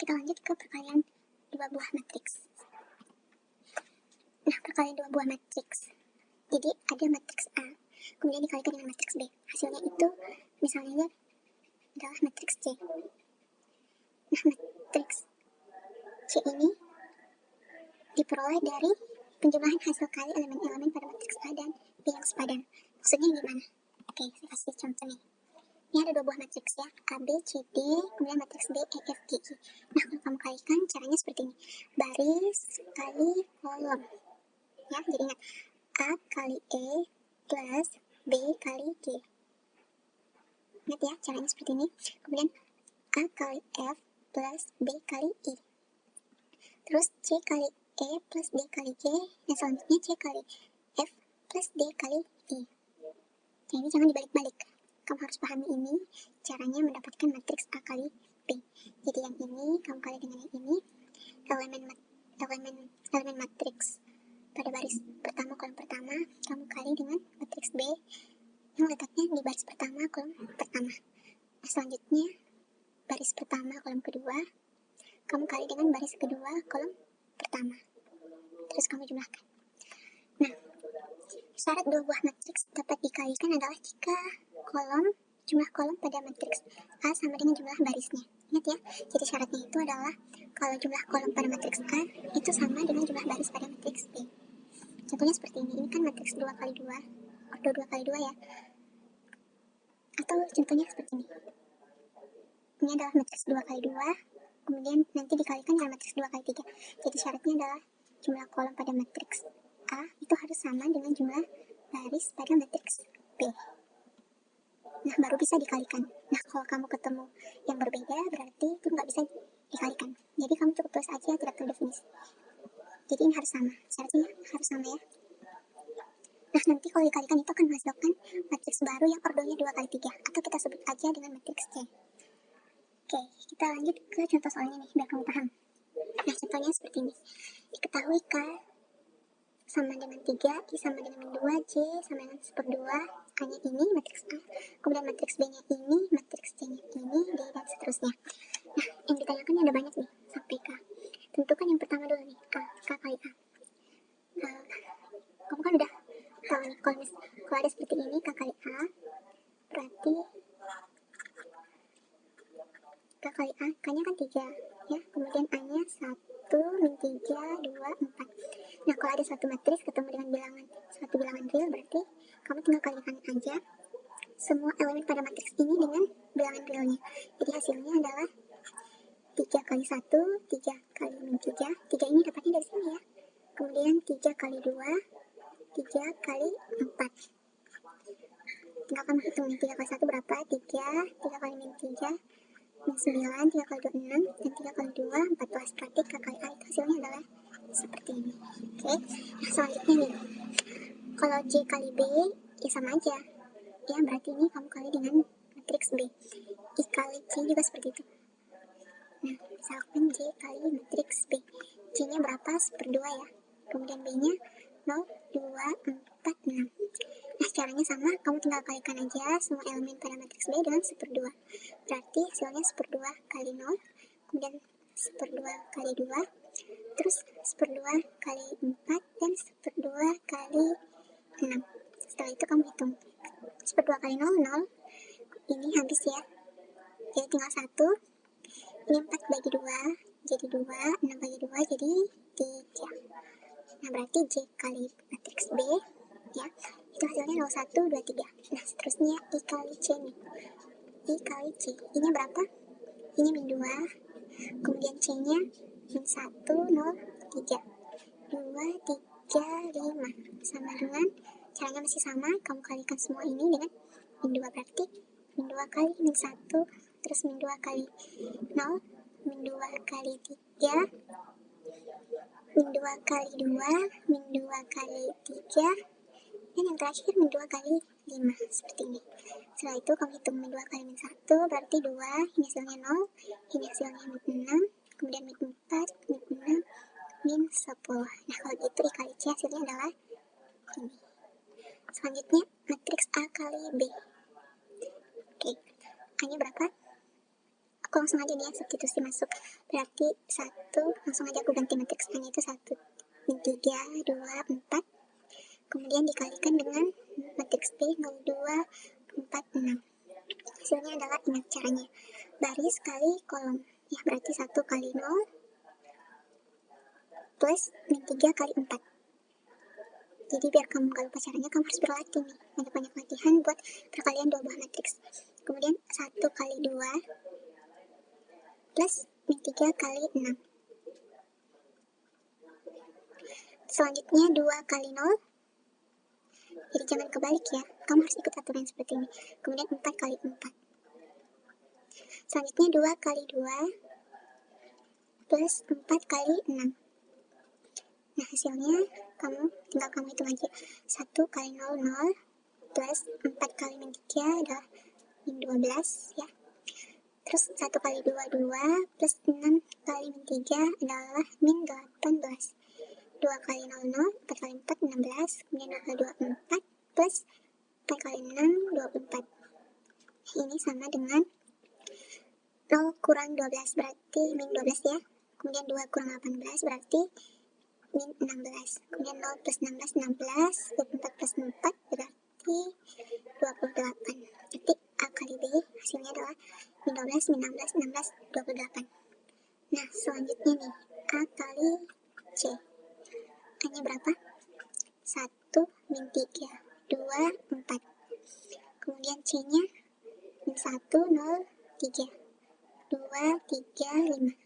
kita lanjut ke perkalian dua buah matriks. Nah, perkalian dua buah matriks. Jadi ada matriks A, kemudian dikalikan dengan matriks B. Hasilnya itu misalnya adalah matriks C. Nah, matriks C ini diperoleh dari penjumlahan hasil kali elemen-elemen pada matriks A dan B yang sepadan. Maksudnya gimana? Oke, saya kasih contoh nih. Ini ada dua buah matriks ya, A, B, C, D, kemudian matriks B, E, F, G, I. Nah, kalau kamu kalikan caranya seperti ini. Baris kali kolom. Ya, jadi ingat. A kali E plus B kali G. Ingat ya, caranya seperti ini. Kemudian A kali F plus B kali I. Terus C kali E plus D kali G. Dan selanjutnya C kali F plus D kali I. Nah, ini jangan dibalik-balik. Kamu harus pahami ini caranya mendapatkan matriks A kali B. Jadi yang ini kamu kali dengan yang ini. Elemen matriks pada baris pertama kolom pertama kamu kali dengan matriks B yang letaknya di baris pertama kolom pertama. Nah, selanjutnya baris pertama kolom kedua kamu kali dengan baris kedua kolom pertama. Terus kamu jumlahkan. Nah, syarat dua buah matriks dapat dikalikan adalah jika jumlah kolom pada matriks A sama dengan jumlah barisnya. Ingat ya, jadi syaratnya itu adalah kalau jumlah kolom pada matriks A itu sama dengan jumlah baris pada matriks B. Contohnya seperti ini kan matriks 2 kali 2, ordo 2 kali 2 ya. Atau contohnya seperti ini. Ini adalah matriks 2 kali 2, kemudian nanti dikalikan dengan matriks 2 kali 3. Jadi syaratnya adalah jumlah kolom pada matriks A itu harus sama dengan jumlah baris pada matriks B. Nah, baru bisa dikalikan. Nah, kalau kamu ketemu yang berbeda, berarti itu nggak bisa dikalikan. Jadi kamu cukup tulis aja tidak terdefinisi. Jadi ini harus sama, syaratnya harus sama ya. Nah, nanti kalau dikalikan itu akan menghasilkan matriks baru yang ordonya 2 kali 3, atau kita sebut aja dengan matriks C. Oke, kita lanjut ke contoh soalnya nih, biar kamu paham. Nah, contohnya seperti ini. Diketahui K sama dengan 3, I sama dengan 2, J sama dengan 1/2, A-nya ini matriks A, kemudian matriks B-nya ini, matriks C-nya ini, D, dan seterusnya. Nah, yang ditanyakan ada banyak nih, sampai K. Tentukan yang pertama dulu nih, K kali A. Kamu kan udah tahu nih, kalau ada seperti ini, K kali A, berarti K kali A, K-nya kan 3, ya, kemudian A-nya 1, min 3, 2, 4. Nah, kalau ada satu matriks ketemu dengan satu bilangan real, berarti kamu tinggal kalikan aja semua elemen pada matriks ini dengan bilangan realnya. Jadi hasilnya adalah 3 kali 1, 3 kali min 3. 3 ini dapatnya dari sini ya. Kemudian 3 kali 2, 3 kali 4. Tinggal kamu hitung nih, 3 kali 1 berapa? 3 kali min 3, min 9, 3 kali 2, 6, dan 3 kali 2, 14. Berarti K kali A itu hasilnya adalah seperti ini. Oke, nah selanjutnya nih, kalau J kali B, ya sama aja. Ya, berarti ini kamu kali dengan matriks B. I kali C juga seperti itu. Nah, misalkan J kali matriks B. J-nya berapa? 1/2 ya. Kemudian B-nya 0, 2, 4, 6. Nah, caranya sama, kamu tinggal kalikan aja semua elemen pada matriks B dengan 1/2. Berarti hasilnya 1/2 kali 0, kemudian 1/2 kali 2, terus 1/2 kali 4, dan 1/2 kali 6. Setelah itu kamu hitung. 1/2 kali 0, 0. Ini habis ya. Jadi tinggal 1. Ini 4 bagi 2, jadi 2. 6 bagi 2, jadi 3. Nah, berarti J kali matriks B, ya, itu hasilnya 0, 1, 2, 3. Nah, seterusnya I kali C nih. I kali C. I-nya berapa? I-nya min 2. Kemudian C-nya min 1, 0, 3. 2, 3, 5. Sama dengan, caranya masih sama, kamu kalikan semua ini dengan min 2, berarti min 2 kali min 1, terus min 2 kali 0, min 2 kali 3, min 2 kali 2, min 2 kali 3, dan yang terakhir min 2 kali 5, seperti ini. Setelah itu kamu hitung min 2 kali min 1, berarti 2, ini hasilnya 0, ini hasilnya min 6, kemudian min 4, min 6, min 10. Nah, kalau gitu I kali C hasilnya adalah ini. Selanjutnya matriks A kali B. Oke, A-nya berapa? Aku langsung aja nih ya, substitusi masuk. Berarti 1, langsung aja aku ganti matriks A nya itu 1 min 3, 2, 4. Kemudian dikalikan dengan matriks B 0, 2, 4, 6. Hasilnya adalah, ingat caranya, baris kali kolom. Ya, berarti 1 kali 0 plus min 3 kali 4. Jadi biar kamu gak lupa caranya, kamu harus berlatih nih. Banyak-banyak latihan buat perkalian dua buah matriks. Kemudian 1 kali 2 plus min 3 kali 6. Selanjutnya 2 kali 0. Jadi jangan kebalik ya. Kamu harus ikut aturan seperti ini. Kemudian 4 kali 4. Selanjutnya 2 kali 2 plus 4 kali 6. Nah, hasilnya tinggal kamu hitung aja. 1 kali 0, 0 plus 4 kali min 3 adalah min 12 ya. Terus 1 kali 2, 2 plus 6 kali min 3 adalah min 18. 2 kali 0, 0, 4 kali 4, 16. Kemudian 2 kali 2, 4 plus 4 kali 6, 24. Ini sama dengan 0 kurang 12 berarti min 12 ya. Kemudian 2 kurang 18 berarti min 16. Kemudian 0 plus 16, 16. 24 plus 4 berarti 28. Jadi A kali B hasilnya adalah min 12, min 16, 16, 28. Nah, selanjutnya nih, A kali C. A-nya berapa? 1 min 3, 2, 4. Kemudian C-nya min 1, 0, 3. 2, 3, 5.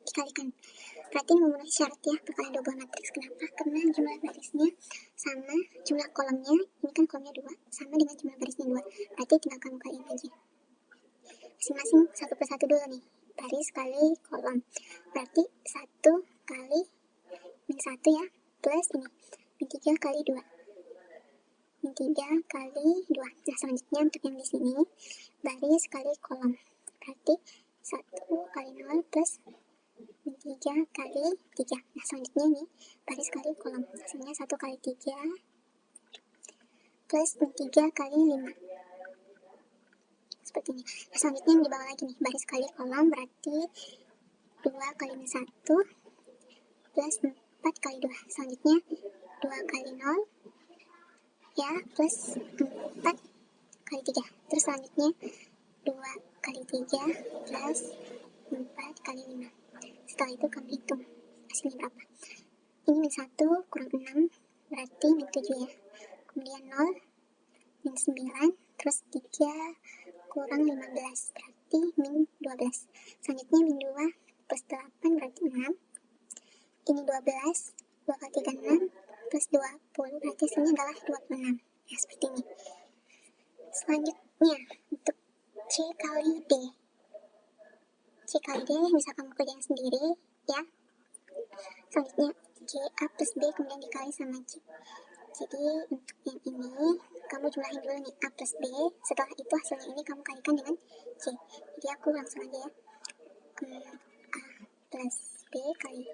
Dikalikan. Berarti memenuhi syarat ya perkalian dua buah matriks. Kenapa? Karena jumlah barisnya sama, jumlah kolomnya, ini kan kolomnya 2, sama dengan jumlah barisnya 2. Berarti tinggal kamu kaliin aja. Masing-masing satu per satu dulu nih. Baris kali kolom. Berarti 1 kali min 1 ya, plus ini, min 3 kali 2. Min 3 kali 2. Nah, selanjutnya untuk yang di sini, baris kali kolom. Berarti 1 kali 0 plus min 3 kali 3. Nah, selanjutnya ini baris kali kolom. Hasilnya 1 kali 3 plus min 3 kali 5. Seperti ini. Nah, selanjutnya yang di bawah lagi nih, baris kali kolom berarti 2 kali min 1 plus 4 kali 2. Selanjutnya 2 kali 0 ya, plus 4 kali 3. Terus selanjutnya 2 kali 3 plus 4 kali 5. Setelah itu kamu hitung hasilnya berapa. Ini min 1 kurang 6 berarti min 7 ya. Kemudian 0 min 9 terus 3 kurang 15 berarti min 12. Selanjutnya min 2 plus 8 berarti 6. Ini 12, 2 kali 3 6 plus 20 berarti hasilnya adalah 26. Ya, seperti ini. Selanjutnya untuk C kali D. C kali D bisa kamu kerjain sendiri ya. Selanjutnya C A plus B kemudian dikali sama C. Jadi untuk yang ini kamu jumlahin dulu nih A plus B. Setelah itu hasilnya ini kamu kalikan dengan C. Jadi aku langsung aja ya. A plus B kali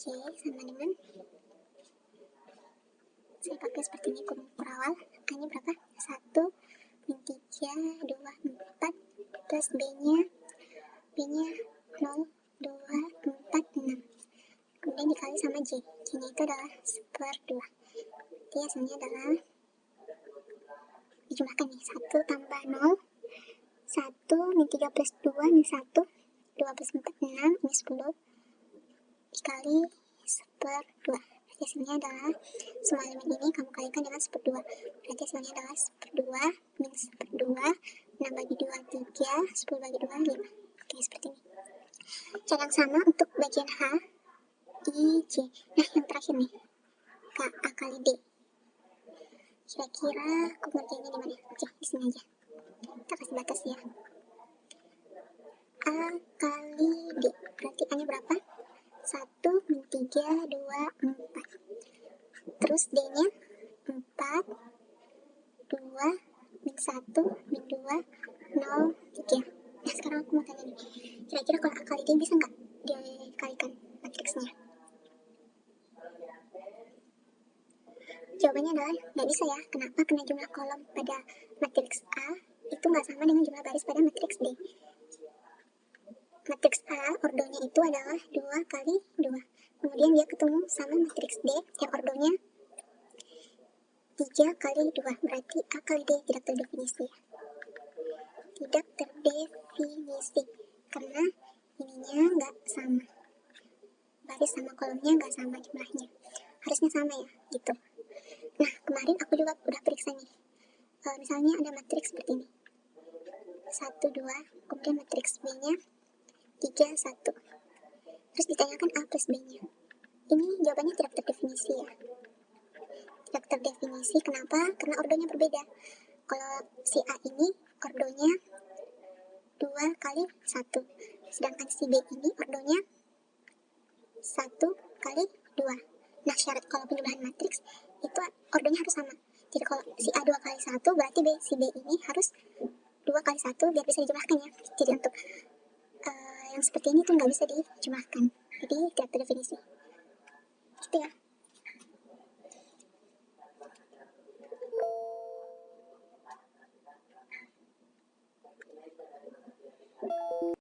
C sama dengan, saya pakai seperti ini kurung awal. A nya berapa? 1 min 3, 2, 4 plus B nya 0, 2, 4, 6. Kemudian dikali sama J. J nya itu adalah 1/2. Jadi hasilnya adalah, dijumlahkan nih, 1 tambah 0, 1 min 3 plus 2 min 1, 2 plus 4, 6, ini 10 dikali 1/2. Hasilnya adalah semua elemen ini kamu kalikan dengan 1/2. Berarti hasilnya adalah 1/2 min 1/2, 6 bagi 2 3, 10 bagi 2 5. Oke, seperti ini. Cara yang sama untuk bagian H, I, J. Nah, yang terakhir nih, K, A kali D. Kira-kira aku ngerjainnya di mana? Oke, di sini aja. Kita kasih batas ya. A kali D. Berarti A nya berapa? 1 min 3, 2, 4. Terus D nya 4, 2, min 1, min 2, 0, 3. Nah, sekarang aku mau tanya nih, kira-kira kalau A kali D bisa nggak dikalikan matriksnya? Jawabannya adalah nggak bisa ya. Kenapa? Karena jumlah kolom pada matriks A itu nggak sama dengan jumlah baris pada matriks D. matriks A ordonya itu adalah 2 kali 2. Kemudian dia ketemu sama matriks D yang ordonya 3 kali 2. Berarti A kali D tidak terdefinisi. Tidak terdefinisi. Karena ininya nggak sama. Baris sama kolomnya nggak sama jumlahnya. Harusnya sama ya, gitu. Nah, kemarin aku juga udah periksa nih. Misalnya ada matriks seperti ini. 1, 2, kemudian matriks B-nya 3, 1. Terus ditanyakan A plus B-nya. Ini jawabannya tidak terdefinisi ya. Tidak terdefinisi, kenapa? Karena ordonya berbeda. Kalau si A ini ordonya 2 kali 1. Sedangkan si B ini ordonya 1 kali 2. Nah, syarat kalau penjumlahan matriks itu ordonya harus sama. Jadi kalau si A 2 kali 1, berarti si B ini harus 2 kali 1 biar bisa dijumlahkan ya. Jadi untuk yang seperti ini tuh nggak bisa dijumlahkan. Jadi tidak terdefinisi. Gitu ya.